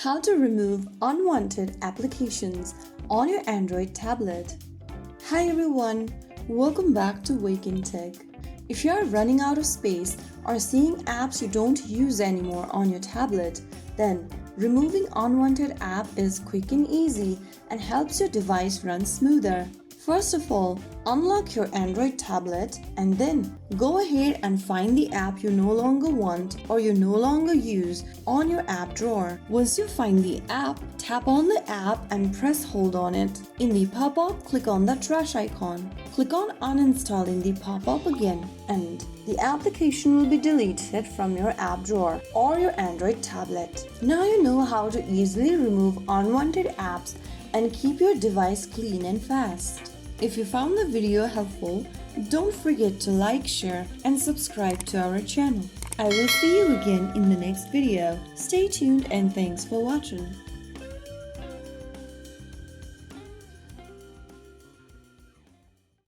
How to remove unwanted applications on your Android tablet. Hi everyone, welcome back to Wake&Tech. If you are running out of space or seeing apps you don't use anymore on your tablet, then removing unwanted app is quick and easy and helps your device run smoother. First of all, unlock your Android tablet and then go ahead and find the app you no longer want or you no longer use on your app drawer. Once you find the app, tap on the app and press hold on it. In the pop-up, click on the trash icon. Click on uninstall in the pop-up again and the application will be deleted from your app drawer or your Android tablet. Now you know how to easily remove unwanted apps and keep your device clean and fast. If you found the video helpful, don't forget to like, share, and subscribe to our channel. I will see you again in the next video. Stay tuned and thanks for watching.